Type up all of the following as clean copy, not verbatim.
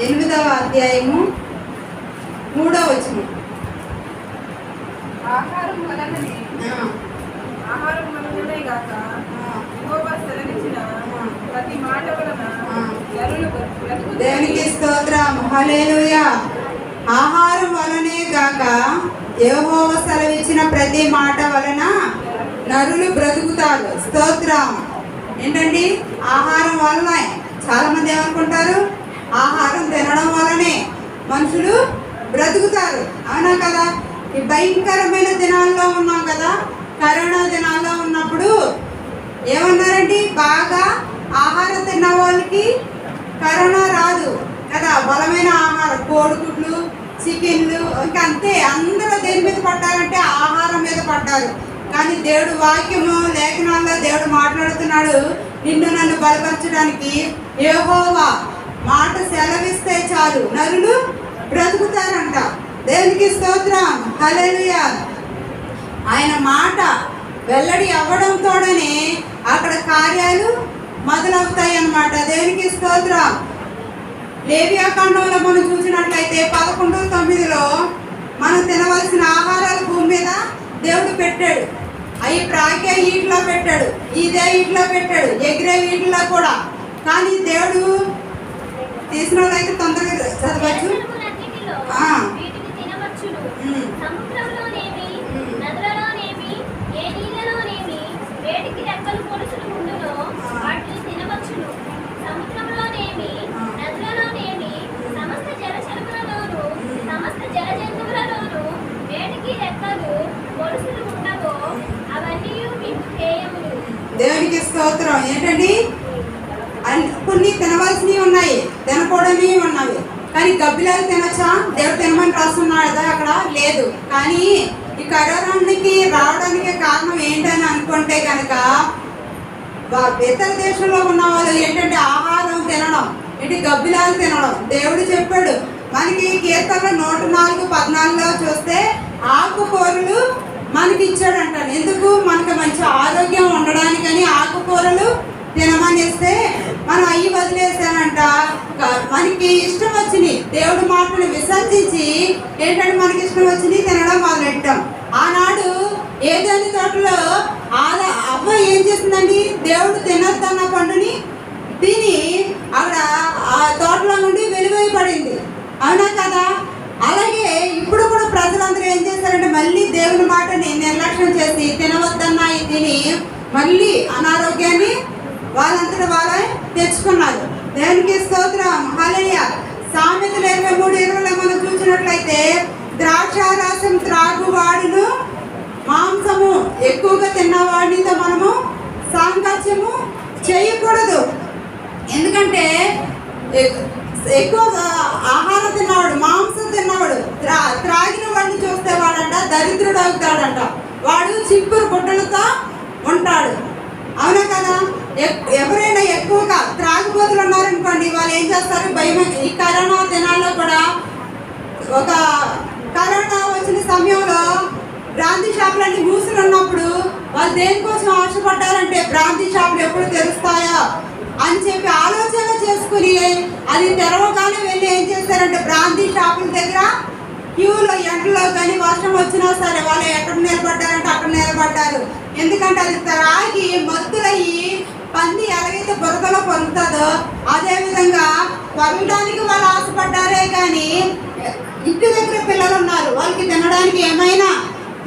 8వ అధ్యాయము 3వ వచనం. ఆహారం వలననే గాక యెహోవా సెలవిచ్చిన ప్రతి మాట వలన నరులు బ్రతుకుతారు. దేవునికి స్తోత్రం. హల్లెలూయా. ఆహారం వలనే గాక యెహోవా సెలవిచ్చిన ప్రతి మాట వలన నరులు బ్రతుకుతారు. స్తోత్రం. ఏంటండి? ఆహారం వలన. చాలా మంది ఏమనుకుంటారు? ఆహారం తినడం వలనే మనుషులు బ్రతుకుతారు. అవునా కదా? ఈ భయంకరమైన దినాల్లో ఉన్నాం కదా. కరోనా దినాల్లో ఉన్నప్పుడు ఏమన్నారండి? బాగా ఆహారం తిన్న వాళ్ళకి కరోనా రాదు కదా. బలమైన ఆహారం, కోడిగుడ్లు, చికెన్లు, ఇంకా అంతే. అందరూ దేని మీద పడ్డారంటే ఆహారం మీద పడ్డారు. కానీ దేవుడు వాక్యము లేఖనాల్లో దేవుడు మాట్లాడుతున్నాడు. నిన్ను నన్ను బలపరచడానికి యెహోవా మాట సెలవిస్తే చాలు నరులు బ్రతుకుతారంట. దేవునికి స్తోత్రం. హల్లెలూయా. ఆయన మాట వెల్లడి అవ్వడంతోనే అక్కడ కార్యాలు మొదలవుతాయి అన్నమాట. దేవునికి స్తోత్రం. లేవియాకాండంలో మనం చూసినట్లయితే 11:9 మనం తినవలసిన ఆహారాలు భూమి మీద దేవుడు పెట్టాడు. అవి ప్రాకే వీటిలో పెట్టాడు, ఇదే వీటిలో పెట్టాడు, ఎగిరే వీటిలో కూడా. కానీ దేవుడు తీసిన వాళ్ళైతే తొందరగా చదవచ్చు. దేవునికి స్తోత్రం. ఏంటండి? కొన్ని తినవలసినవి ఉన్నాయి, తినకూడనివి ఉన్నవి. కానీ గబ్బిలాలు తినచ్చా? దేవుడు తినమని రాస్తున్నాడు అక్కడ? లేదు. కానీ ఈ కరోనాకి రావడానికి కారణం ఏంటని అనుకుంటే కనుక ఇతర దేశంలో ఉన్న వాళ్ళు ఏంటంటే ఆహారం తినడం, ఏంటి గబ్బిలాలు తినడం. దేవుడు చెప్పాడు మనకి కీర్తనలో 104:14 చూస్తే ఆకుకూరలు మనకి ఇచ్చాడంట. ఎందుకు? మనకు మంచి ఆరోగ్యం ఉండడానికని ఆకుకూరలు తినమనిస్తే మనం అయ్యి వదిలేసానంట. మనకి ఇష్టం వచ్చినాయి దేవుడి మాటను విసర్జించి ఏంటంటే మనకి ఇష్టం వచ్చినాయి తినడం మొదలెట్టాం. ఆనాడు ఏదైనా తోటలో అవ్వ ఏం చేసిందండి? దేవుడు తినొద్దన్న పండుని తిని అక్కడ ఆ తోటలో నుండి వెలువైపడింది. అవునా కదా? అలాగే ఇప్పుడు కూడా ప్రజలందరూ ఏం చేశారంటే మళ్ళీ దేవుని మాటని నిర్లక్ష్యం చేసి తినవద్దన్నాయి తిని మళ్ళీ అనారోగ్యాన్ని వాళ్ళంతటా వాళ్ళే తెచ్చుకున్నారు. దేవునికి స్తోత్రం. హల్లెలూయా. సామెతలు 23:20 మనం చూసినట్లయితే ద్రాక్షారసం త్రాగువాడును మాంసము ఎక్కువగా తిన్నవాడితో మనము సాంగత్యము చేయకూడదు. ఎందుకంటే ఎక్కువ ఆహారం తిన్నవాడు, మాంసం తిన్నవాడు, త్రాగిన వాడిని చూస్తే వాడంట దరిద్రుడు అవుతాడంట. వాడు చిప్పురు గుడ్డలతో ఉంటాడు. అవునా కదా? ఎవరైనా ఎక్కువగా త్రాగుబోతులు ఉన్నారనుకోండి, వాళ్ళు ఏం చేస్తారు? భయం. ఈ కరోనా దినాల్లో కూడా ఒక కరోనా వచ్చిన సమయంలో బ్రాంతి షాపులన్నీ మూసులు ఉన్నప్పుడు వాళ్ళు దేనికోసం ఆశపడ్డారంటే బ్రాంతి షాపులు ఎప్పుడు తెరుస్తాయో అని చెప్పి ఆలోచన చేసుకుని అది తెరవగానే వెళ్ళి ఏం చేస్తారంటే బ్రాంతి షాపుల దగ్గర క్యూలో ఎండలో కానీ వర్షం వచ్చినా సరే వాళ్ళు ఎక్కడ నిలబడ్డారంటే అక్కడ నిలబడ్డారు. ఎందుకంటే అది త్రాగి మత్తులయ్యి పంది ఎలాగైతే బురదలో పొందుతుందో అదేవిధంగా పొందడానికి వాళ్ళు ఆశపడ్డారే. కానీ ఇంటి దగ్గర పిల్లలు ఉన్నారు, వాళ్ళకి తినడానికి ఏమైనా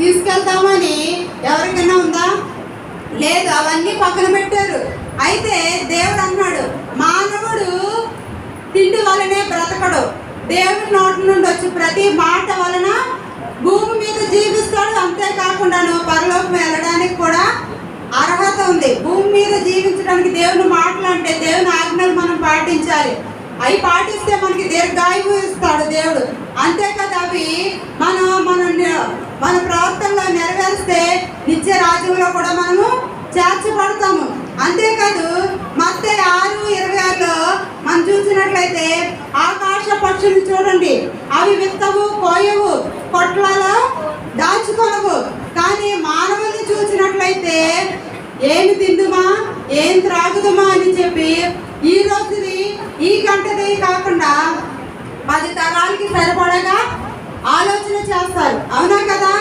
తీసుకెళ్తామని ఎవరికైనా ఉందా? లేదు. అవన్నీ పక్కన పెట్టారు. అయితే దేవుడు అన్నాడు మానవుడు తిండి వలనే బ్రతకడు, దేవుడి నోటి నుండి వచ్చి ప్రతి మాట వలన భూమి మీద జీవిస్తాడు. అంతేకాకుండాను పరలోకం వెళ్ళడానికి కూడా అర్హత ఉంది. భూమి మీద జీవించడానికి దేవుని మాటలు అంటే దేవుని ఆజ్ఞలు మనం పాటించాలి. అవి పాటిస్తే మనకి దీర్ఘాయువు ఇస్తాడు దేవుడు. అంతేకాదు అవి మన ప్రవర్తనలో నెరవేరిస్తే నిత్య రాజ్యంలో కూడా మనము చేర్చబడతాము. అంతేకాదు మత్తయి 6:26 మనం చూసినట్లయితే ఆకాశ పక్షులు చూడండి, అవి విత్తవు, కోయవు, కొట్లలో దాచుకొనవు, కానీ మానవుల్ని చూసినట్లయితే ఏమి తిందుమా ఏం త్రాగుదుమా అని చెప్పి ఈ రోజుది ఈ గంటది కాకుండా సరిపడగా ఆలోచన చేస్తారు, అవునా కదా?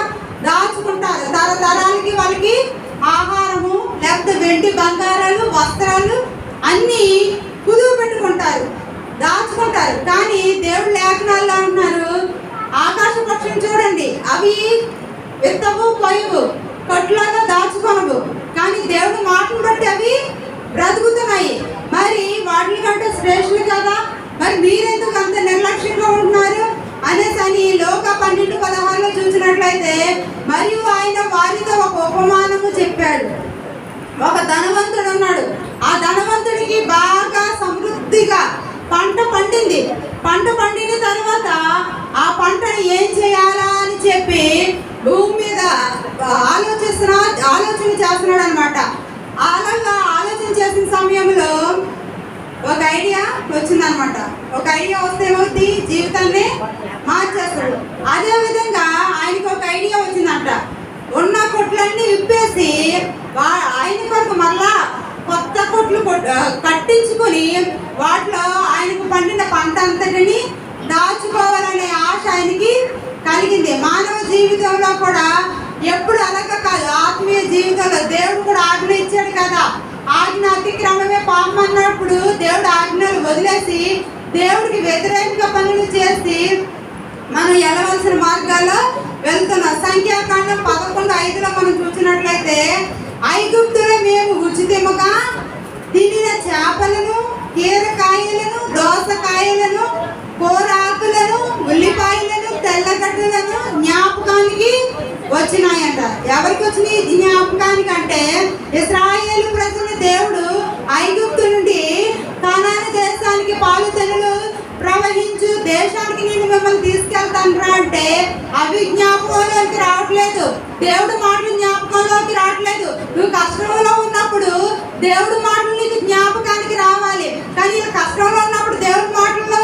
దాచుకుంటారు, తరతరాలకి వాళ్ళకి ఆహారము, లేకపోతే వెండి బంగారాలు, వస్త్రాలు అన్నీ కుదువు పెట్టుకుంటారు, దాచుకుంటారు. కానీ దేవుడు లేఖనాల్లో అంటున్నారు, ఆకాశ పక్షులు చూడండి, అవి విత్తవు పోయవు, కట్టులాగా దాచుకోనవు, కానీ దేవుడు మాటలు బట్టి అవి బ్రతుకుతున్నాయి. మరి వాటి కంటే శ్రేష్ఠులు కదా, మరి మీరెందుకు అంత నిర్లక్ష్యంగా ఉంటున్నారు అనేసి అని లోక 12:16 చూసినట్లయితే, మరియు ఆయన వారితో ఒక ఉపమానము చెప్పాడు. ఒక ధనవంతుడు ఉన్నాడు. ఆ ధనవంతుడికి బాగా సమృద్ధిగా పంట పండింది. పంట పండిన తర్వాత ఆ పంటను ఏం చేయాలా అని చెప్పి భూమి మీద ఆలోచన చేస్తున్నాడు అనమాట. అలాగా ఆలోచన చేసిన సమయంలో ఒక ఐడియా వచ్చిందనమాట. ఒక ఐడియా వస్తే ఏమవుతుంది, జీవితాన్ని మార్చేస్తాడు. అదే విధంగా ఆయనకు ఒక ఐడియా వచ్చిందంట. ఉన్న కొట్లన్నీ విప్పేసి ఆయన కొరకు మళ్ళా కొత్త కొట్లు కట్టించుకొని వాటిలో ఆయనకు పండిన పంట అంతటిని దాచుకోవాలనే ఆశ ఆయనకి కలిగింది. మానవ జీవితంలో కూడా ఎప్పుడు అలాగ కాదు, ఆత్మీయ జీవితంలో దేవుడు కూడా ఆజ్ఞ ఇచ్చాడు కదా. ఆజ్ఞ అతిక్రమమే పాపం అన్నప్పుడు దేవుడు ఆజ్ఞలు వదిలేసి దేవుడికి వ్యతిరేకంగా పనులు చేసి మనం వెళ్ళవలసిన మార్గాల్లో వెళ్తున్నాం. సంఖ్యాకాండం 11:5 మనం చూసినట్లయితే, ఐగుప్తులో మేము ఉచితముగా తినిన చేపలను, కీరకాయలను, దోసకాయలను, కూరాకులను, ఉల్లిపాయలను, తెల్లగడ్డలను జ్ఞాపకానికి వచ్చినాయంట. ఎవరికి వచ్చినాయి జ్ఞాపకానికి అంటే, ఇశ్రాయేలు ప్రజలు దేవుడు ఐగుప్తు నుండి కనాను దేశానికి పాలు తెనులు ప్రవహించు దేశానికి నేను మిమ్మల్ని తీసుకెళ్తాను అంటే అవి జ్ఞాపకంలోకి రావట్లేదు. దేవుడు మాటలు జ్ఞాపకంలోకి రావట్లేదు. నువ్వు కష్టంలో ఉన్నప్పుడు దేవుడు మాటలు నీకు జ్ఞాపకానికి రావాలి, కానీ కష్టంలో ఉన్నప్పుడు దేవుడి మాటలు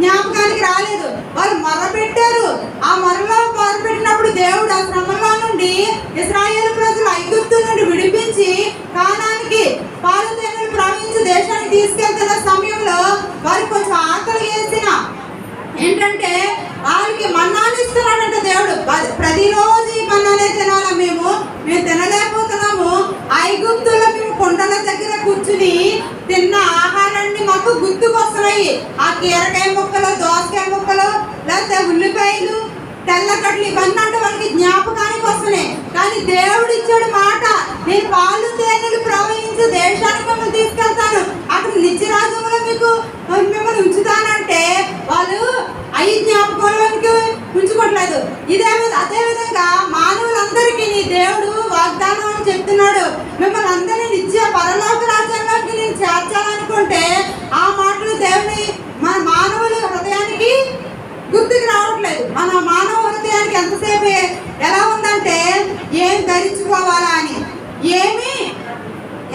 జ్ఞాపకానికి రాలేదు. వాళ్ళు మొరపెట్టారు. ఆ మొరపెట్టినప్పుడు దేవుడు ఆ శ్రమంలో నుండి ఇశ్రాయేలు ప్రజలు ఐగుప్తు నుండి విడిపించి కానానికి పాలు తేనెలు ప్రవహించి దేశానికి తీసుకెళ్తున్న సమయంలో వారికి కొంచెం ఆకలి వేసిన ఏంటంటే వాళ్ళకి మన్నాన్ని ఇస్తున్నాడంట దేవుడు. ప్రతిరోజు ఈ మన్నానే తినాలా, మేము తినలేకపోతున్నాము. ఐగుప్తులో మేము కొండల దగ్గర కూర్చుని తిన్న ఆహారాన్ని మాకు గుర్తుకొస్తున్నాయి. ఆ కీరకాయ ముక్కలు, దోసకాయ ముక్కలు, లేకపోతే ఉల్లిపాయలు, తెల్లగడ్డలు ఇవన్నీ అంటే వాళ్ళకి జ్ఞాపకానికి వస్తున్నాయి. కానీ దేవుడు ఇచ్చాడు మాట, నేను పాలు తేనెలు ప్రవహించి దేశానికి మిమ్మల్ని తీసుకెళ్తాను, అక్కడ నిత్యరాజ్యంలో మిమ్మల్ని ఉంచుతానంటే వాళ్ళు అవి జ్ఞాపకంలోనికి ఉంచుకోవట్లేదు. అదే విధంగా మానవులందరికీ దేవుడు వాగ్దానం చెప్తున్నాడు, మిమ్మల్ని అందరినీ నిత్య పరలోక రాజ్యంలోకి నేను చేర్చాలనుకుంటే ఆ మాటలు దేవుని మన మానవుల హృదయానికి గుర్తుకు రావట్లేదు. మన మానవ హృదయానికి ఎంతసేపు ఎలా ఉందంటే ఏం ధరించుకోవాలా అని, ఏమి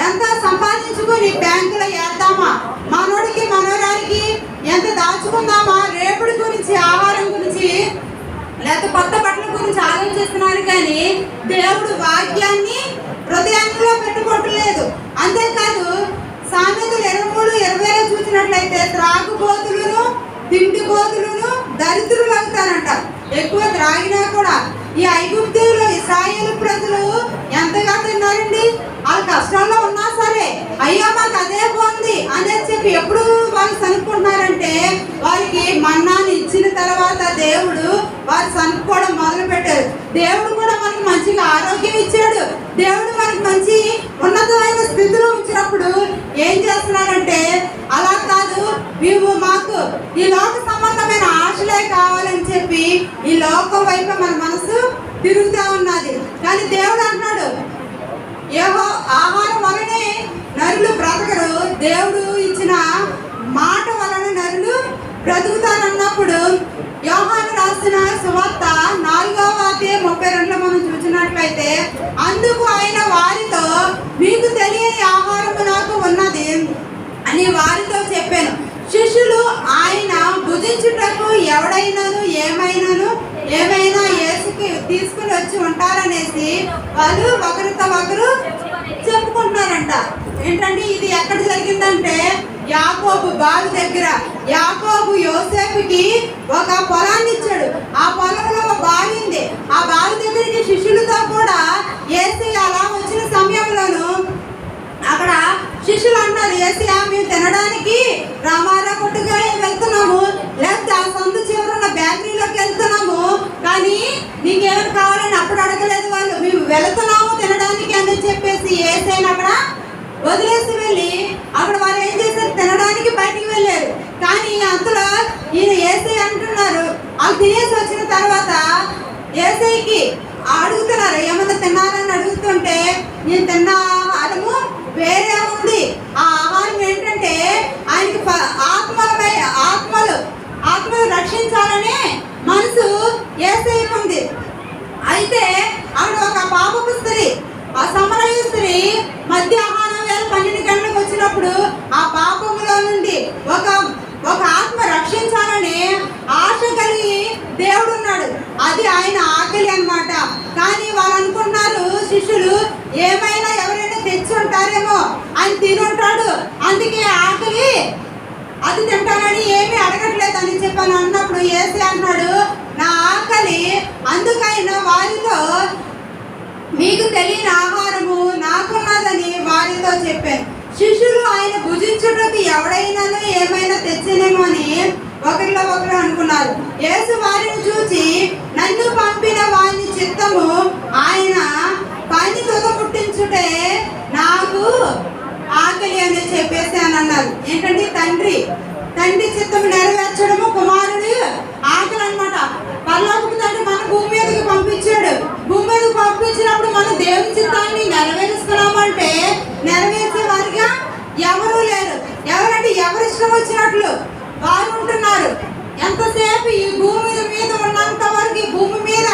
ఎంత సంపాదించుకొని బ్యాంకులో వేద్దామా, మనోడికి మనోరానికి ఎంత దాచుకుందామా, రేపటి గురించి, ఆహారం గురించి, లేకపోతే కొత్త బట్టల గురించి ఆలోచిస్తున్నారు. కానీ దేవుడు వాక్యాన్ని హృదయంలో పెట్టుకోవట్లేదు. అంతేకాదు సామెతలు 23:20 చూసినట్లయితే, త్రాగుబోతులను, తిండిబోతులను దరిద్రులు అవుతారంట. ఎక్కువ త్రాగినా కూడా ఈ ఐగుప్తులో ఇశ్రాయేలు ప్రజలు ఎంతగా తిన్నారండి. వాళ్ళ కష్టంలో ఉన్నా సరే అయ్యో మాకు అదే బాగుంది అనేది చెప్పి ఎప్పుడు వాళ్ళు సనుక్కుంటున్నారంటే, వారికి మన్నాన్ని ఇచ్చిన తర్వాత దేవుడు వారు సనుక్కోవడం మొదలు పెట్టారు. దేవుడు కూడా మనకి మంచిగా ఆరోగ్యం ఇచ్చాడు. దేవుడు మనకి మంచి ఉన్నతమైన స్థితిలో ఉంచినప్పుడు ఏం చేస్తున్నారంటే, అలా కాదు, మేము మాకు ఈ లోక సంబంధమైన ఆశలే కావాలని చెప్పి ఈ లోకం వైపు మన మనసు తిరుగుతూ ఉన్నది. కానీ దేవుడు అంటున్నాడు, ఆహారం వలనే నరులు బ్రతకరు, దేవుడు ఇచ్చిన మాట వలన నరులు బ్రతుకుతారన్నప్పుడు యోహాను రాసిన సువార్త 4:32 మనం చూసినట్లయితే, అందుకు ఆయన వారితో, మీకు తెలియని ఆహారము నాకు ఉన్నది అని వారితో చెప్పాను. శిష్యులు ఆయన భుజించుటకు ఎవడైనాను ఏమైనా యేసుకి తీసుకుని వచ్చి ఉంటారనేసి వాళ్ళు ఒకరితో ఒకరు చెప్పుకుంటున్నారంట. ఏంటంటే ఇది ఎక్కడ జరిగిందంటే యాకోబు బావి దగ్గర యాకోబు యోసేపుకి ఒక పొలాన్ని ఇచ్చాడు. ఆ పొలంలో ఒక బావి ఉంది. ఆ బావి దగ్గరికి శిష్యులతో కూడా యేసయ్య అలా వచ్చిన సమయంలోను అక్కడ శిష్యులు అన్నారు, యేసయ్య మేము తినడానికి రామారా కొట్టుగా వెళ్తున్నాము, లేకపోతే ఆ సందు చివరున్న బేకరీలోకి వెళ్తున్నాము, కానీ నీకేమైనా కావాలని అప్పుడు అడగలేదు వాళ్ళు. మేము వెళ్తున్నాము తినడానికి అని చెప్పేసి యేసయ్యని అక్కడ వదిలేసి వెళ్ళి అక్కడ వారు ఏం చేశారు, తినడానికి బయటికి వెళ్ళారు. కానీ అంతలో ఈయన యేసయ్య అంటున్నారు, వాళ్ళు తినేసి వచ్చిన తర్వాత యేసయ్యకి అడుగుతున్నారు, ఏమన్నా తిన్నారని అడుగుతుంటే, నేను తిన్న ఆహారము వేరే ఉంది. ఆ ఆహారం ఏంటంటే ఆయనకి ఆత్మలు రక్షించాలనే మనసు యేసయ్యకు ఉంది. అయితే ఆవిడ ఒక పాపపు స్త్రీ, ఆ సమరయ స్త్రీ మధ్యాహ్నం వేళ 12 గంటలకు వచ్చినప్పుడు ఆ పాపములో నుండి ఒక ఆత్మ రక్షించాలని ఆశ కలిగి దేవుడు ఉన్నాడు. అది ఆయన ఆకలి అన్నమాట. కానీ వాళ్ళు అనుకున్నారు శిష్యులు, ఏమైనా ఎవరైనా తెచ్చి ఉంటారేమో, ఆయన తినుంటాడు, అందుకే ఆకలి, అది తింటానని ఏమీ అడగట్లేదు అని చెప్పాను అన్నప్పుడు యేసయ్య అన్నాడు, నా ఆకలి అందుకైనా వారిలో మీకు తెలియని ఆహారము నాకున్నదని వారితో చెప్పాను. శిష్యులు ఆయన భుజించుటకు ఎవడైనాను ఏమైనా తెచ్చినేమో అని ఒకరిలో ఒకరు అనుకున్నారు. యేసు వారిని చూచి, నన్ను పంపిన వాని చిత్తము ఆయన పని తుదముట్టించుటే నాకు ఆకలి అని చెప్పేసి అని అన్నారు. ఏంటంటే తండ్రి చిత్తం నెరవేర్చడము కుమారుడు ఆకలి అన్నమాట. పరలోకపు తండ్రి మన భూమి మీదకి పంపించాడు. భూమి మీదకి పంపించినప్పుడు మనం దేవుని చిత్తాన్ని నెరవేరుస్తున్నామంటే నెరవేర్చే వారిగా ఎవరూ లేరు. ఎవరంటే ఎవరు ఇష్టం వచ్చినట్లు వారు ఉంటున్నారు. ఎంతసేపు ఈ భూమి మీద ఉన్నంత వరకు ఈ భూమి మీద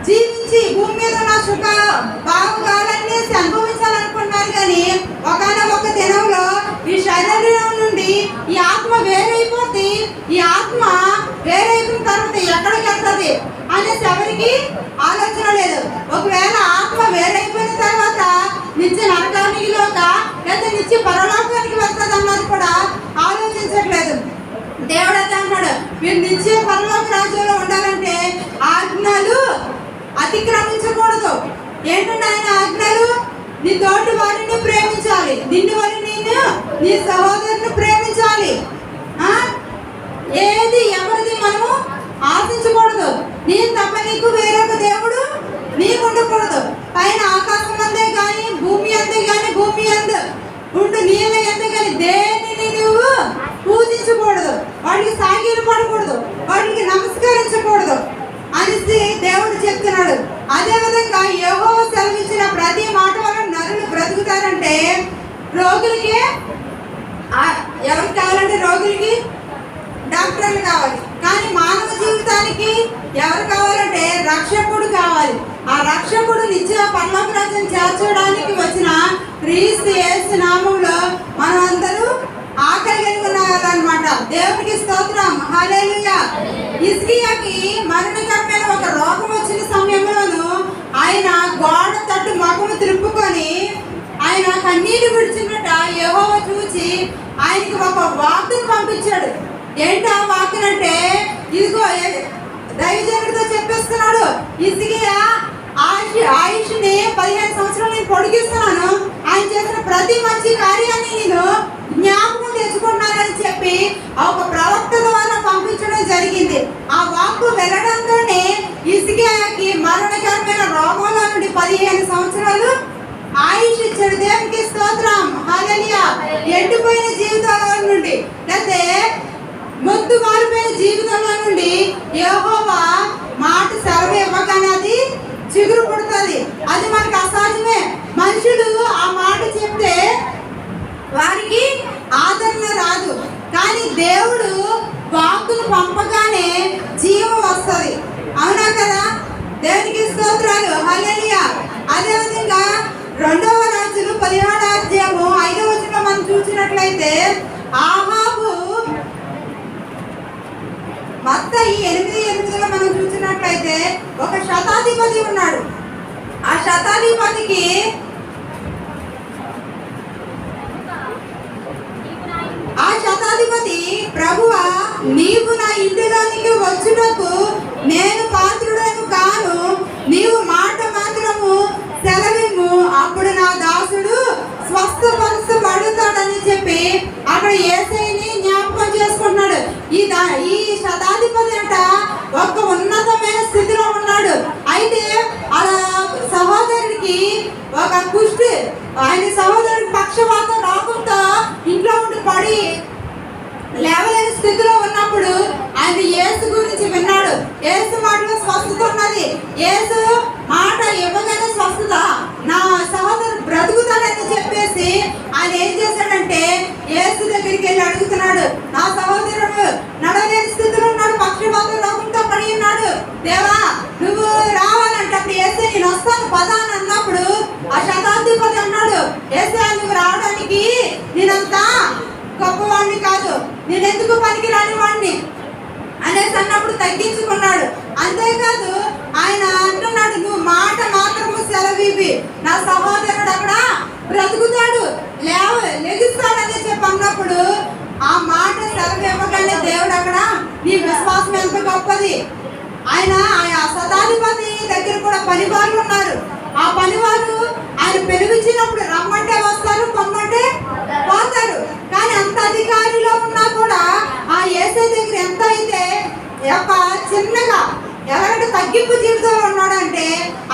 జీవించి భూమి మీద ఉన్న సుఖ భాగాలన్నీ అనుభవించాలనుకున్నారు. కానీ ఒకనొక దినంలో ఈ శరీరం నుండి ఈ ఆత్మ వేరైపోతే, ఈ ఆత్మ వేరైపోయిన తర్వాత ఎక్కడికి వెళ్తుంది అనేసి ఎవరికి ఆలోచన లేదు. ఒకవేళ ఆత్మ వేరైపోయిన తర్వాత నిత్య నరకానికిలోక లేదా నిత్య పరలోకానికి వెళ్తుంది అన్నది కూడా ఆలోచించట్లేదు. దేవుడు అయితే అన్నాడు, మీరు నిత్య పరలోక రాజ్యంలో ఉండాలంటే ఆజ్ఞలు అతిక్రమించకూడదు. ఏంటంటే ఆయన ఆజ్ఞలు, నీ తోటి వారిని ప్రేమించాలి, నిన్ను వారి నీ సహోదరుని ప్రేమించాలి. ఏది ఎవరిది మనము ఆశించకూడదు. నేను తప్ప నీకు వేరొక దేవుడు నీకు ఉండకూడదు. పైన ఆకాశం అందే కానీ భూమి అందే కానీ భూమి అందు ఉండు నీళ్ళ అందే కానీ దేనిని నువ్వు పూజించకూడదు, వాటికి సాగిలు పడకూడదు, వాటికి నమస్కరించకూడదు అనేసి దేవుడు చెప్తున్నాడు. అదేవిధంగా యెహోవా సెలవిచ్చిన ప్రతి మాట వల్ల నరులు బ్రతుకుతారంటే రోగులకి ఎవరికి కావాలంటే రోగులకి డాక్టర్లు కావాలి. కానీ మానవ జీవితానికి ఎవరు కావాలంటే రక్షకుడు కావాలి. ఆ రక్షకుడు నిత్య పరలోక రాజ్యం చేర్చడానికి వచ్చిన క్రీస్తు యేసు నామములో మనం అందరూ ఆకలి కలిగి ఉన్నారన్నమాట. దేవునికి స్తోత్రం, హల్లెలూయా. హిజ్కియాకి మరణకరమైన ఒక రోగం వచ్చిన సమయంలోను ఆయన గోడ తట్టు ముఖము త్రిప్పుకొని ఆయన కన్నీరు విడిచినట్ట యెహోవా చూసి ఆయనకి ఒక వాక్కును పంపించాడు. ఏంటి ఆ వాక్కును అంటే, ఇదిగో దైవజనుడితో చెప్పేస్తున్నాడు, హిజ్కియా ఆయుష్ని 15 సంవత్సరాలు నేను పొడిగిస్తున్నాను, ఆయన చేసిన ప్రతి మంచి కార్యాన్ని నేను జ్ఞాపకం తెచ్చుకున్నానని చెప్పి ఒక ప్రవక్త ద్వారా పంపించడం జరిగింది. ఆ వాక్కు వెళ్ళడంతోనే హిజ్కియాకి మరణకరమైన రోగంలో నుండి 15 సంవత్సరాలు ఆయుష్ ఇచ్చాడు. దేవునికి స్తోత్రం, హల్లెలూయా. ఎండిపోయిన జీవితాల నుండి లేకపోతే మొద్దు మారిపోయిన జీవితంలో నుండి యెహోవా మాట సెలవు ఇవ్వగానే అది చిగురు పుడుతుంది. అది మనకు అసాధ్యమే. మనుషులు ఆ మాట చెప్తే వారికి ఆదరణ రాదు, కానీ దేవుడు వాక్కును పంపగానే జీవం వస్తుంది. అవునా కదా? దేవునికి స్తోత్రాలు, హల్లెలూయా. అదేవిధంగా 2వ రాజులు 17వ అధ్యాయము 5వ వచనంలో మనం చూసినట్లయితే ఆహాబు మత్తయి 8:8లో మనం చూసినట్లయితే ఒక శతాధిపతి ఉన్నాడు. ఆ శతాధిపతికి నీవు నా ఇంటిలోనికి వచ్చుటకు నేను పాత్రుడను కాను, నీవు మాట మాత్రము సెలవిమ్ము, అప్పుడు నా దాసుడు స్వస్థపరచబడతాడని చెప్పి అక్కడ యేసయ్యని జ్ఞాపకం చేసుకుంటున్నాడు. ఈ శతాధిపతి అంట ఒక ఉన్నతమైన స్థితిలో ఉన్నాడు. అయితే అలా సహోదరుడికి ఒక కుష్టి, ఆయన సహోదరుడికి పక్షవాతం రాకుండా ఇంట్లో ఉండి పడి లేవలేని స్థితిలో ఉన్నప్పుడు ఆయన యేసు గురించి విన్నాడు. యేసు మాటలో స్వస్థత ఉన్నది. యేసు మాట ఇవ్వగానే స్వస్థత, నా సహోదరుడు బ్రతుకుతాడని చెప్పేసి ఆయన ఏం చేశాడంటే యేసు దగ్గరికి వెళ్ళి అడుగుతున్నాడు, నా సహోదరుడు నడవలేని స్థితిలో ఉన్నాడు, పక్షపాతం రాకుండా పడి ఉన్నాడు, దేవా నువ్వు రావాలంటే అప్పుడు యేసు నేను వస్తాను పదా అని అన్నప్పుడు ఆ శతాధిపతి అన్నాడు, యేసు నువ్వు రావడానికి నేనంతా గొప్పవాడిని కాదు, నేను ఎందుకు పనికిరాని వాడిని అనేసి అన్నప్పుడు తగ్గించుకున్నాడు. అంతేకాదు ఆయన అంటున్నాడు, నువ్వు మాట మాత్రము సెలవివి, నా సహోదరుడు అక్కడ బ్రతుకుతాడు, లెగుస్తాడని చెప్పి అన్నప్పుడు ఆ మాట సెలవు ఇవ్వగానే దేవుడు అక్కడ నీ విశ్వాసం ఎంత గొప్పది. ఆయన ఆ శతాధిపతి దగ్గర కూడా పనివాళ్ళు ఉన్నారు. ఆ పనివాళ్ళు ఆయన పిలిపించినప్పుడు రమ్మంటే వస్తారు, పొమ్మంటే పోతారు. కానీ అంత అధికారిలో ఉన్నా కూడా ఆ యేసయ్య దగ్గర ఎంత అయితే ఒక చిన్నగా ఎవరైనా తగ్గింపు జీవితంలో ఉన్నాడంటే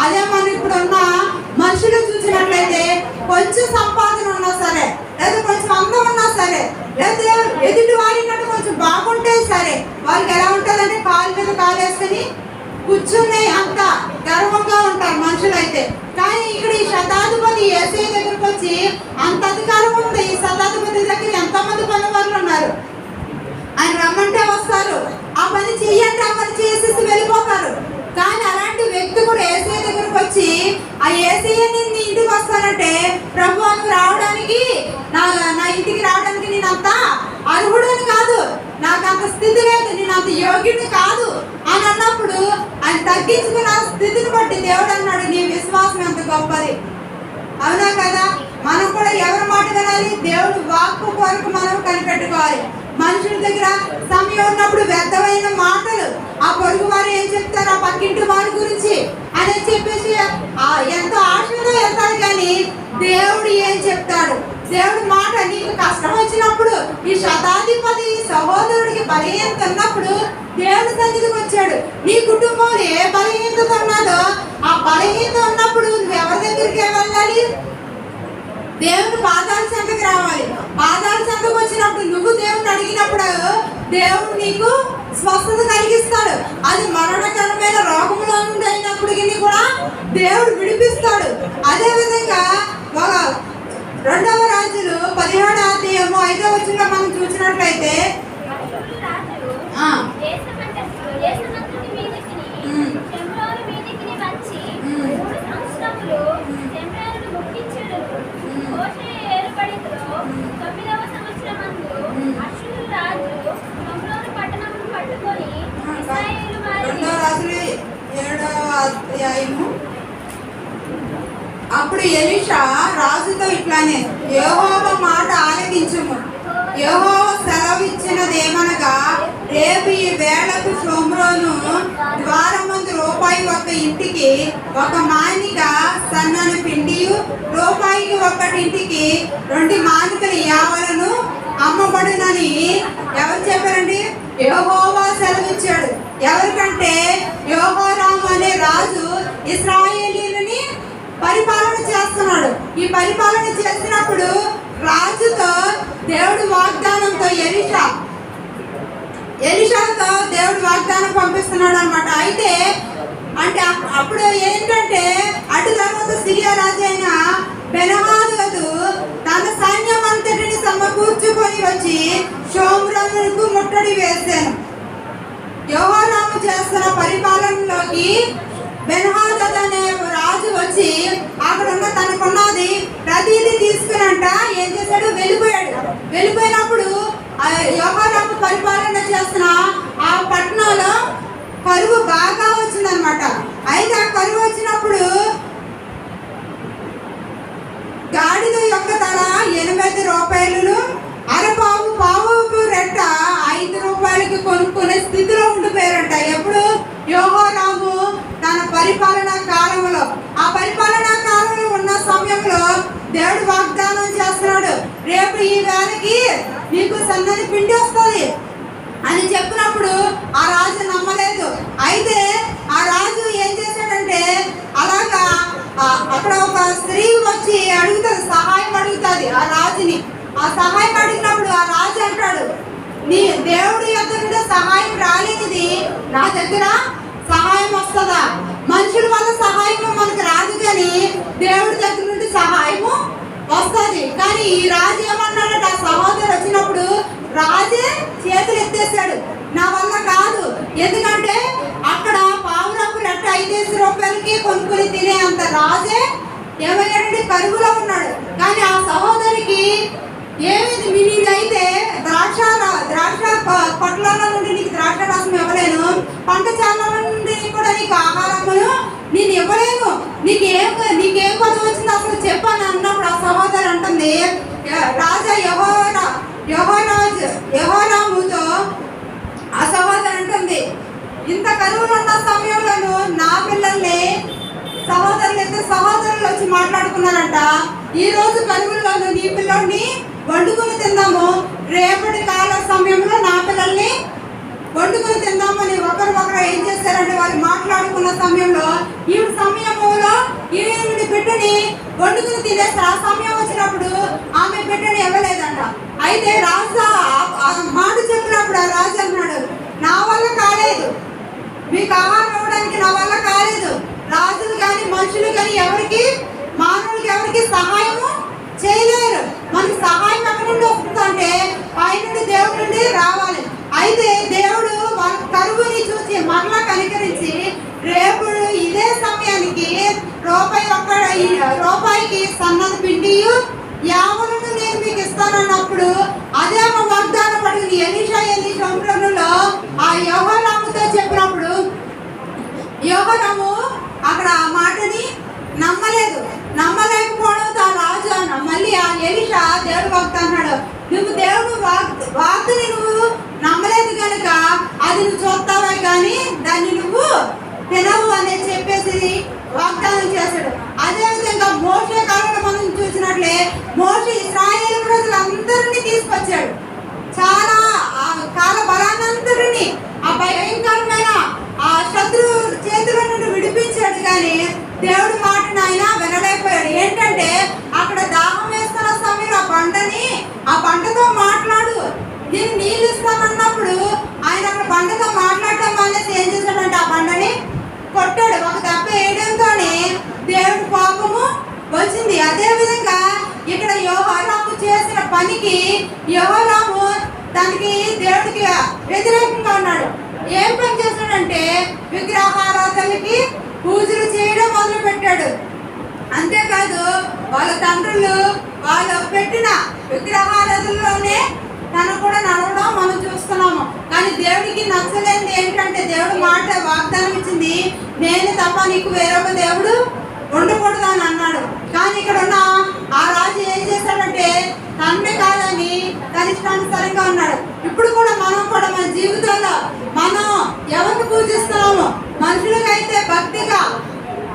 అదే మనం ఇప్పుడు ఉన్న మనుషులు చూసినట్లయితే కొంచెం సంపాదన ఉన్నా సరే, లేదా కొంచెం అందం ఉన్నా సరే, లేదా ఎదుటి వారినట్టు కొంచెం బాగుంటే సరే వాళ్ళకి ఎలా ఉంటుందంటే కాలు మీద కాలు వేసుకుని కూర్చుని అంత గర్వంగా ఉంటారు మనుషులైతే. కానీ ఇక్కడ ఈ శతాధిపతి యేసయ్య దగ్గరకు వచ్చి అంత అధికారం ఉంది. ఈ శతాధిపతి దగ్గర ఎంతమంది పని వాళ్ళు ఉన్నారు, ఆయన రమ్మంటే వస్తారు, ఆ పని చెయ్యంటే ఆ పని చేసేసి వెళ్ళిపోతారు. కానీ అలాంటి వ్యక్తి కూడా యేసయ్య దగ్గరకు వచ్చి ఆ యేసయ్య నేను నీ ఇంటికి వస్తానంటే ప్రభు నువ్వు రావడానికి నా ఇంటికి రావడానికి నేను అంత అర్హుడని కాదు, నాకు అంత స్థితి లేదు, నేను అంత యోగ్యుడిని కాదు అని అన్నప్పుడు ఆయన తగ్గించుకున్న స్థితిని బట్టి దేవుడు అన్నాడు నీ విశ్వాసం ఎంత గొప్పది. అవునా కదా? మనం కూడా ఎవరి మాట వినాలి? దేవుడు వాక్కు కొరకు మనం కనిపెట్టుకోవాలి. మనుషుల దగ్గర సమయం ఉన్నప్పుడు వ్యర్థమైన మాటలు, ఆ పొరుగు వారు ఏం చెప్తారు, ఆ పక్కింటి వారి గురించి అని చెప్పేసి ఎంతో ఆశతో వెళ్తాడు. కానీ దేవుడు ఏం చెప్తాడు? దేవుడి మాట నీకు కష్టం వచ్చినప్పుడు ఈ శతాధిపతి సహోదరుడికి బలహీనత ఉన్నప్పుడు దేవుడి సన్నిధికి వచ్చాడు. నీ కుటుంబంలో ఏ బలహీనత ఉన్నదో ఆ బలహీనత ఉన్నప్పుడు నువ్వు ఎవరి దగ్గరికి వెళ్ళాలి? దేవుడు పాదాల చెంతకు రావాలి. పాదాల చెంతకు వచ్చినప్పుడు నువ్వు దేవుడిని అడిగినప్పుడు దేవుడు నీకు స్వస్థత కలిగిస్తాడు. అది మరణకరమైన రోగంలో నుండి అయినప్పటికీ కూడా దేవుడు విడిపిస్తాడు. అదే విధంగా 2వ రాజులు 17వ అధ్యాయము 5వ వచనంలో మనం చూసినట్లయితే అప్పుడు ఎలీషా రాజుతో ఇట్లానే, యెహోవా మాట ఆలకించుము, యెహోవా సెలవిచ్చినదేమనగా రేపు ఈ వేళకు షోమ్రోను ద్వారమందు రూపాయి ఒక ఇంటికి ఒక మానిక సన్నని పిండియు, రూపాయికి ఒకటింటికి 2 మానికలు యావలను అమ్మబడునని ఎవరు చెప్పారండి? యెహోవా సెలవిచ్చాడు. ఎవరికంటే యెహోరాము అనే రాజు ఇశ్రాయేలీయులని పరిపాలన చేస్తున్నాడు. ఈ పరిపాలన చేసినప్పుడు రాజుతో దేవుడు వాగ్దానంతో ఎలీషాతో దేవుడు వాగ్దానం పంపిస్తున్నాడు అన్నమాట. అయితే అంటే అప్పుడు ఏంటంటే అటు తర్వాత సిరియా రాజు అయిన బెన్హదదు తన సైన్యం అంతటిని సమకూర్చుకొని వచ్చి షోమ్రోనుకు ముట్టడి వేశాను. యెహోరాము చేస్తున్న పరిపాలనలోకి బెన్హదదు అనే రాజు వచ్చి అక్కడ ఉన్న తనకున్నది ప్రతిదీ తీసుకునంట ఏం చేశాడు? వెళ్ళిపోయినప్పుడు యెహోరాము పరిపాలన చేస్తున్న ఆ పట్టణంలో కరువు బాగా వచ్చిందనమాట. అయితే ఆ కరువు వచ్చినప్పుడు గాడిద యొక్క ధర 80 రూపాయలు, అరపావు పావుకు రెట్ట 5 రూపాయలకి రేపు ఈ వేళకి నీకు సన్నని పిండి వస్తుంది అని చెప్పినప్పుడు ఆ రాజు నమ్మలేదు. అయితే ఆ రాజు ఏం చేశాడంటే అలాగా అక్కడ ఒక స్త్రీ వచ్చి అడుగుతుంది, సహాయం అడుగుతుంది ఆ రాజుని. ఆ సహాయం అడిగినప్పుడు ఆ రాజు అంటాడు, నీ దేవుడి యొద్ద నుండి సహాయం రాలేనిది నా దగ్గర సహాయం వస్తుందా? మనుషుల వల్ల సహాయము మనకు రాదు, కానీ దేవుడి దగ్గర నుండి సహాయము వస్తుంది. కానీ ఈ రాజు ఏమన్నాడట, ఆ సహోదరు వచ్చినప్పుడు రాజే చేతులు ఎత్తేసాడు, నా వల్ల కాదు. ఎందుకంటే అక్కడ పావురపు రెట్ట 5 రూపాయలకి కొనుక్కుని తినే అంత రాజే ఏమయ్యాడంటే కరువులో ఉన్నాడు. కానీ ఆ సహోదరికి ఏమిది నేనైతే ద్రాక్ష పొట్ల నుండి నీకు ద్రాక్ష రసం ఇవ్వలేను, పంట చేల నుండి కూడా నీకు ఆహారమును నేను ఇవ్వలేను, నీకేం పదవి వచ్చింది అసలు చెప్పాను అన్నప్పుడు ఆ సహోదరు అంటుంది, రాజా యెహోరాముతో ఆ సహోదరు అంటుంది, ఇంత కరువులు ఉన్న సమయంలోనూ నా పిల్లల్ని సహోదరులు వచ్చి మాట్లాడుకున్నారంట, ఈ రోజు కరువుల్లోనూ నీ పిల్లల్ని వండుకుని తిందాము, రేపటి కాల సమయంలో నా పిల్లల్ని వండుకుని తిందామని ఒకరు ఏం చేశారంటే వాళ్ళు మాట్లాడుకున్న సమయంలో ఈవిడ బిడ్డని వండుకుని తినేస్తారు. ఆ సమయం వచ్చినప్పుడు ఆమె బిడ్డని ఇవ్వలేదంట. అయితే రాజు ఆ మాట చెప్పినప్పుడు ఆ రాజు అన్నాడు, నా వల్ల కాలేదు, మీకు ఆహారం ఇవ్వడానికి నా వల్ల కాలేదు. రాజులు కానీ మనుషులు కానీ మానవులకి ఎవరికి సహాయము చేయలేరు. మనకి సహాయం ఎక్కడి నుండి వస్తుందంటే పైనుండి దేవుడి నుండి రావాలి. అయితే దేవుడు వాళ్ళ కరువుని చూసి మరలా కనికరించి రేపు ఇదే సమయానికి రూపాయికి సన్నది పిండి యావలను నేను మీకు ఇస్తానన్నప్పుడు అదే వాగ్దానం పడింది. ఎలీషా సంవత్సరంలో ఆ యెహోరాముతో చెప్పినప్పుడు యెహోరాము అక్కడ ఆ మాటని నమ్మలేకపోవడంతో ఆ రాజు మళ్ళీ ఆ ఎలీషా దేవుడు వాగ్దాన్నాడు, నువ్వు దేవుడు వాగ్దని నువ్వు నమ్మలేదు కనుక అది నువ్వు చూస్తావే కానీ దాన్ని నువ్వు తినవు అని చెప్పేసి వాగ్దానం చేశాడు. అదేవిధంగా మోషే కాలంలో మనం చూసినట్లే మోషే ఇశ్రాయేలు ప్రజలందరినీ తీసుకొచ్చాడు, చాలా కాల బలానందరినీ ఆ భయంకరమైన ఆ శత్రు చేతుల నుండి విడిపించాడు. కానీ దేవుడి మాటను ఆయన వినలేకపోయాడు. ఏంటంటే అక్కడ దాహం వేస్తున్న సమయంలో ఆ బండతో మాట్లాడు, నేను నీళ్ళు ఇస్తానన్నప్పుడు ఆయన అక్కడ బండతో మాట్లాడటం వల్లేసి ఏం చేశాడంటే ఆ బండని కొట్టాడు. ఒక దెబ్బ వేయడంతోనే దేవుడి కోపము వచ్చింది. అదేవిధంగా ఇక్కడ యెహోరాము చేసిన పనికి యెహోరాము దానికి దేవుడికి వ్యతిరేకంగా ఉన్నాడు. ఏం పని చేశాడంటే విగ్రహారాధనకి పూజలు చేయడం మొదలు పెట్టాడు. అంతేకాదు వాళ్ళ తండ్రులు వాళ్ళు పెట్టిన విగ్రహారాధనలోనే తను కూడా నడవడం మనం చూస్తున్నాము. కానీ దేవుడికి నచ్చలేనిది ఏంటంటే దేవుడు మాట వాగ్దానం ఇచ్చింది, నేను తప్ప నీకు వేరొక దేవుడు ఉండకూడదు అని అన్నాడు. కానీ ఇక్కడ ఉన్న ఆ రాజు ఏం చేశాడంటే తన్నే కాదని తన ఇష్టానుసారంగా ఉన్నాడు. ఇప్పుడు కూడా మనం కూడా మన జీవితంలో మనం ఎవరిని పూజిస్తున్నాము, మనుషులకైతే భక్తిగా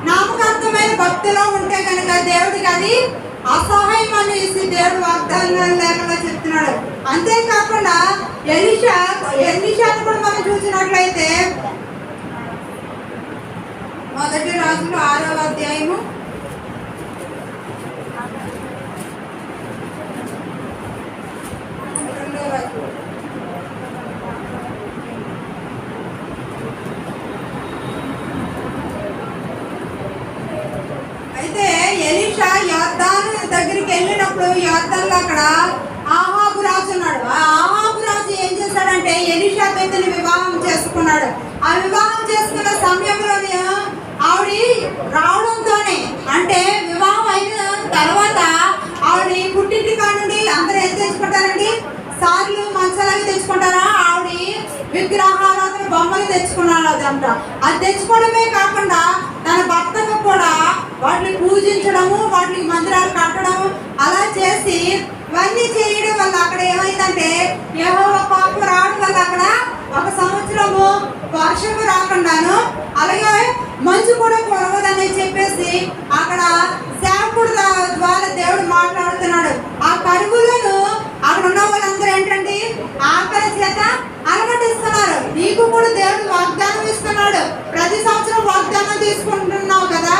నామకాంతమైన భక్తిలో ఉంటే కనుక దేవుడికి అది అసహాయం అనేసి దేవుడు వాగ్దానం లేకుండా చెప్తున్నాడు. అంతేకాకుండా ఎలీషాను కూడా మనం చూసినట్లయితే మొదటి రాజులు 6వ అధ్యాయము 2వ వచనం. అయితే ఎలీషా యోర్దాను దగ్గరికి వెళ్ళినప్పుడు యోర్దానులో అక్కడ ఆహాబు రాజు ఉన్నాడు. ఆ ఆహాబు రాజు ఏం చేశాడంటే ఎలీషా పెద్దని వివాహం చేసుకున్నాడు. ఆ వివాహం చేసుకున్న సమయంలోనే ఆవిడ రావడంతోనే అంటే వివాహం అయిన తర్వాత ఆవిడ పుట్టింటి కానుండి అందరూ ఏం తెచ్చుకుంటారండి, సార్లు మంచాలకి తెచ్చుకుంటారా, ఆవిడ విగ్రహారాధన బొమ్మలు తెచ్చుకున్నాడు. అదంట అది తెచ్చుకోవడమే కాకుండా తన భర్తకు కూడా వాటిని పూజించడము, వాటికి మందిరాలు కట్టడం అలా చేసి ఇవన్నీ చేయడం వల్ల అక్కడ ఏమైందంటే యెహోవా కోపం రావడం వల్ల అక్కడ 1 సంవత్సరము వర్షము రాకుండాను అలాగే మంచు కూడా కురవదని చెప్పేసి అక్కడ సేవకుడు ద్వారా దేవుడు మాట్లాడుతున్నాడు. ఆ కరువులను కూడా దేవుడు వాగ్దానం ఇస్తున్నాడు. ప్రతి సంవత్సరం వాగ్దానం తీసుకుంటున్నావు కదా,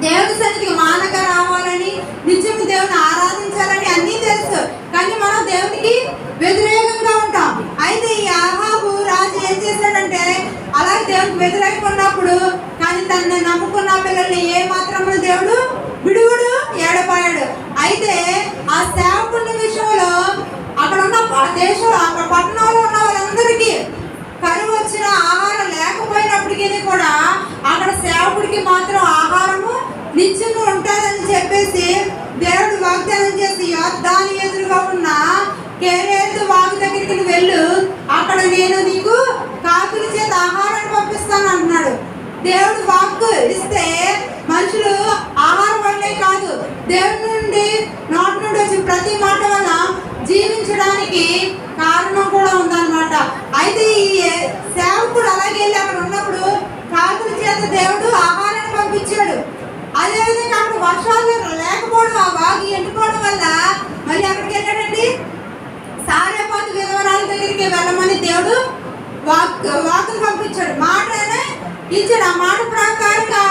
దేవుడి సన్నిధికి మానగా రావాలని, నిత్యం దేవుని ఆరాధించాలని అన్నీ తెలుసు. కానీ మనం దేవునికి వ్యతిరేకంగా ఉంటాం. అయితే ఈ ఆహాబు రాజు ఏం చేశాడంటే, అలాగే దేవునికి వ్యతిరేకంగా ఉన్నప్పుడు కానీ తనని నమ్ముకున్న పిల్లల్ని ఏ మాత్రము దేవుడు విడుగుడు ఏడపాయాడు. అయితే ఆ సేవకుని విషయంలో అక్కడ ఉన్న దేశం, అక్కడ పట్టణంలో ఉన్న వాళ్ళందరికీ కరువు వచ్చిన ఆహారం లేకపోయినప్పటికీ కూడా అక్కడ సేవకుడికి మాత్రం ఆహారము నిత్యము ఉంటుందని చెప్పేసి దేవుడు వాగ్దానం చేసి, దాని ఎదురుగా ఉన్న కేరేతు వాగు దగ్గరికి నువ్వు వెళ్ళు, అక్కడ నేను నీకు కాకుల చేత ఆహారాన్ని పంపిస్తాను అంటున్నాడు. దేవుడు వాక్కు ఇస్తే మనుషులు ఆహారం వల్లే కాదు, దేవుడి నుండి నోటి నుండి వచ్చి ప్రతి మాట వల్ల జీవించడానికి కారణం కూడా ఉందన్నమాట. అయితే ఈ సేవకుడు అలాగే వెళ్ళి అక్కడ ఉన్నప్పుడు కాకుల చేత దేవుడు ఆహారాన్ని పంపించాడు. అదేవిధంగా అక్కడ వర్షాలు లేకపోవడం, ఆ వాగు ఎండిపోవడం వల్ల మళ్ళీ అక్కడికి వెళ్ళాడండి, సారేపాతు విధవరాల దగ్గరికి వెళ్ళమని దేవుడు వాకును పంపించాడు. మాట ఇచ్చాడు. ఆ మాట ప్రకారంగా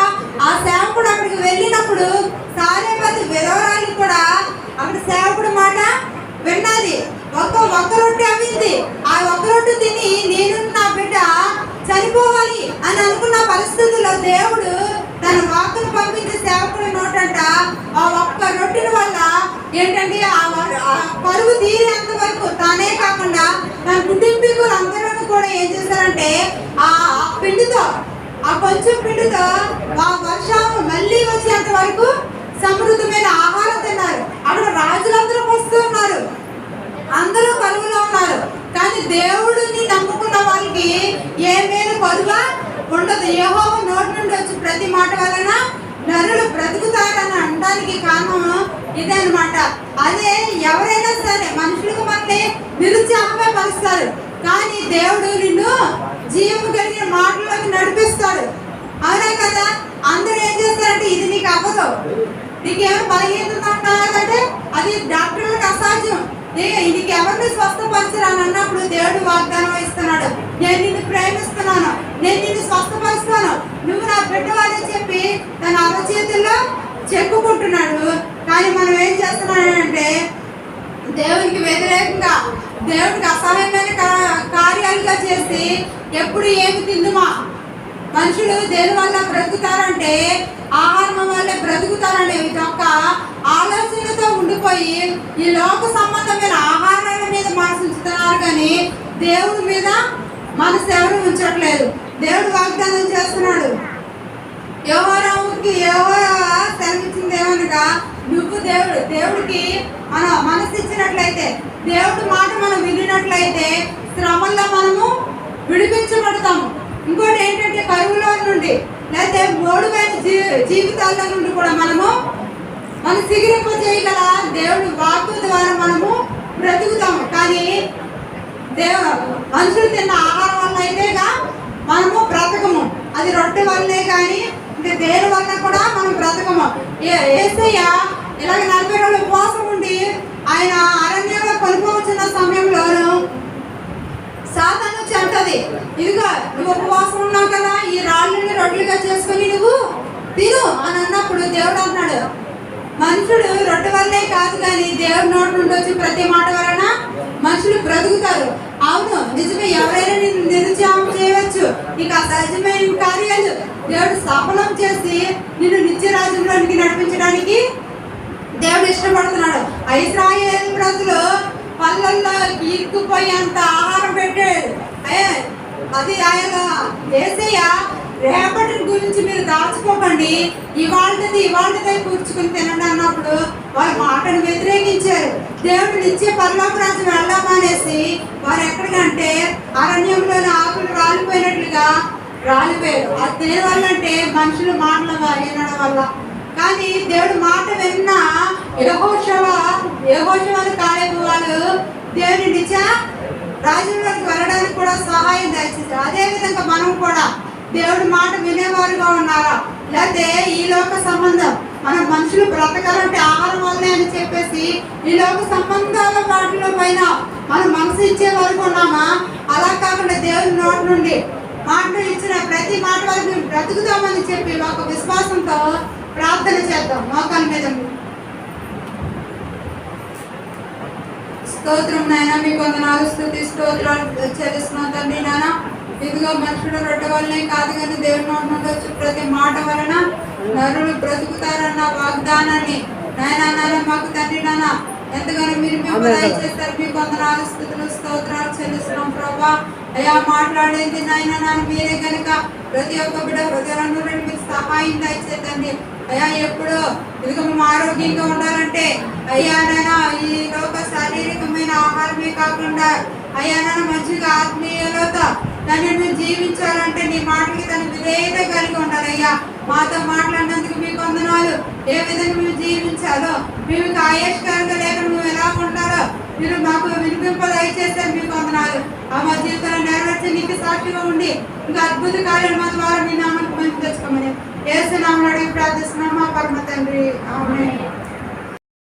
ఆ సేవకుడు అక్కడికి వెళ్ళినప్పుడు సారేపాతు విధవరాలు కూడా అక్కడ సేవకుడు మాట విన్నది. ఒక్క రొట్టె అవింది. ఆ ఒక్క రొట్టె తిని నేను నా బిడ్డ చనిపోవాలి అని అనుకున్న పరిస్థితుల్లో దేవుడు తన వాక్కును పంపించే సేవకుడి నోటంట ఆ ఒక్క రొట్టెల వల్ల ఏంటంటే ఆ పరుగు తీరేంత వరకు తానే కాకుండా తన కుటుంబీకులు అందరూ కూడా ఏం చేశారంటే ఆ పిండితో, ఆ కొంచెం పిండితో ఆ వర్షం మళ్ళీ వచ్చేంత వరకు సమృద్ధమైన ఆహారం తిన్నారు. అక్కడ రాజులందరూ వస్తూ ఉన్నారు, అందరూ కరువులో ఉన్నారు. కానీ దేవుడిని నమ్ముకున్న వాళ్ళకి ఏ మేలు కరువా ఉండదు. యెహోవా నోటి నుండి వచ్చి ప్రతి మాట వలన నరులు బ్రతుకుతారని అనడానికి కారణం ఇదే అనమాట. అదే ఎవరైనా సరే మనుషులకు మనల్ని నిరుత్సాహపరుస్తారు, కానీ దేవుడు నిన్ను జీవం కలిగిన మాటల్లోకి నడిపిస్తాడు. అవునా కదా? అందరూ ఏం చేస్తారంటే ఇది నీకు అవ్వదు, నీకేమో బలహీనంటే అది డాక్టర్లకు అసాధ్యం, నీకు ఎవరిని స్వస్థపరచరు అని అన్నప్పుడు దేవుడు వాగ్దానం ఇస్తున్నాడు, నేను నిన్ను ప్రేమిస్తున్నాను, నేను నిన్ను స్వస్థపరుస్తాను, నువ్వు నా బిడ్డవాలని చెప్పి తన అరచేతుల్లో చెప్పుకుంటున్నాడు. కానీ మనం ఏం చేస్తున్నాడంటే దేవునికి వ్యతిరేకంగా, దేవుడికి అసహ్యమైన కార్యాలుగా చేసి ఎప్పుడు ఏమి తిందుమా, మనుషులు దేని వల్ల బ్రతుకుతారంటే ఆహారం వల్ల బ్రతుకుతారనే ఒక ఆలోచనతో ఉండిపోయి ఈ లోక సంబంధమైన ఆహారాల మీద మనసు ఉంచుతున్నారు, కానీ దేవుడి మీద మనసు ఎవరు ఉంచట్లేదు. దేవుడు వాగ్దానం చేస్తున్నాడు. యెహోవాకి సెలవిచ్చింది ఏమనగా, నువ్వు దేవుడికి మన మనసు ఇచ్చినట్లయితే, దేవుడి మాట మనం వినినట్లయితే శ్రమల్లో మనము విడిపించబడతాము. ఇంకోటి ఏంటంటే కరువులో నుండి లేకపోతే మోడుమైన జీవితాల నుండి కూడా మనము మన సిగిరింప చేయగల దేవుడి వాక్కు ద్వారా మనము బ్రతుకుతాము. కానీ మనుషులు తిన్న ఆహారం వల్ల అయితేగా మనము బ్రతకము, అది రొట్టె వల్లే కానీ ఇంకా దేని వల్ల కూడా మనం బ్రతకము. యేసయ్య ఇలాగ 40 రోజులు ఉపవాసం ఉండి ఆయన అరణ్యంలో కొనుక్కోవచ్చిన సమయంలోనూ సాతాను వచ్చి అంటది, ఇదిగో నువ్వు ఉపవాసం ఉన్నావు కదా, ఈ రాళ్ళని రొట్టెలుగా చేసుకుని నువ్వు తిను అని అన్నప్పుడు దేవుడు అన్నాడు, మనుషుడు రొట్టె వల్లే కాదు కానీ దేవుడి నోటి నుండి వచ్చి ప్రతి మాట వలన మనుషులు బ్రతుకుతారు. అవును, నిజమే, ఎవరైనా నిన్ను నిరుత్సాహం చేయవచ్చు, నీకు అసహజమైన కార్యాలు దేవుడు సఫలం చేసి నిన్ను నిత్యరాజ్యంలోనికి నడిపించడానికి దేవుడు ఇష్టపడుతున్నాడు. ఇశ్రాయేలు ప్రజలు పళ్ళల్లో ఇరుక్కుపోయేంత ఆహారం పెట్టాడు. అది ఆయన యేసయ్య రేపటి గురించి మీరు దాచుకోకండి, ఇవాళ కూర్చుకుని తినండి అన్నప్పుడు వారి మాటను వ్యతిరేకించారు. దేవుడు నిత్య పరలోక రాజ్యం వెళ్ళమనేసి వారు ఎక్కడికంటే అరణ్యంలోని ఆకులు రాలిపోయినట్లుగా రాలిపోయారు. అది దేని వల్ల అంటే మనుషుల మాటలు వినడం వల్ల. కానీ దేవుడు మాట విన్న యెహోషువ కాలేబు వాళ్ళు దేవుని నిజ రాజ్యంలోకి వెళ్ళడానికి కూడా సహాయం దయచేశారు. అదేవిధంగా మనం కూడా దేవుడి మాట వినేవారుగా ఉన్నారా, లేకపోతే ఈ లోక సంబంధం మన మనుషులు బ్రతకాలంటే ఆహారం వల్లే అని చెప్పేసి ఈ లోక సంబంధాల వాటిలో పైన మనం మనసు ఇచ్చే వరకు ఉన్నామా? అలా కాకుండా దేవుడి నోటి నుండి మాటలు ఇచ్చిన ప్రతి మాట వల్ల మేము బ్రతుకుతామని చెప్పి ఒక విశ్వాసంతో ప్రార్థన చేద్దాం. మోకాల మీద ఉండి. స్తోత్రం నాయన, మీకు వందనాలు, స్తుతి స్తోత్రాలు చెల్లిస్తున్నాం తండ్రి. నాన్న ఇదిగో మనుషుడు రొట్టె వల్లనే కాదు కానీ దేవుని నోటి నుండి వచ్చి ప్రతి మాట వలన నరులు బ్రతుకుతారన్న వాగ్దానాన్ని నాయన మాకు తండ్రి నాన్న ఎంతగానో మీరు మేము దయచేస్తారు. మీకు వందనాలు, స్తుతులు స్తోత్రాలు చెల్లిస్తున్నాం ప్రభా. అయ్యా మాట్లాడేది నాయన మీరే కనుక ప్రతి ఒక్క బిడ్డ హృదయాలను మీకు సహాయం దయచేతండి. అయ్యా ఎప్పుడు ఇదిగో మేము ఆరోగ్యంగా ఉండాలంటే అయ్యా నాన్న ఈ లోక శారీరకమైన ఆహారమే కాకుండా అయ్యా నాన్న మంచిగా ఆత్మీయత దాన్ని మేము జీవించాలంటే నీ మాటకి తన విధేయత కలిగి ఉండాలి. అయ్యా మాతో మాట్లాడినందుకు మీకు వందనాలు. ఏ విధంగా మేము జీవించాలో, మేము ఆయుష్కరంగా లేక మేము ఎలా ఉండాలో మీరు మాకు వినిపింప దయచేస్తారు. మీకు వందనాలు. ఆ మా జీవితంలో నెరవేర్చి నీకు సాక్షిగా ఉండి ఇంకా అద్భుత కార్యాలు మా ద్వారా మీ నామానికి మంచి తెచ్చుకోమని యేసు నామములో అడిగి ప్రార్థిస్తున్నాం మా పరమ తండ్రి. ఆమేన్.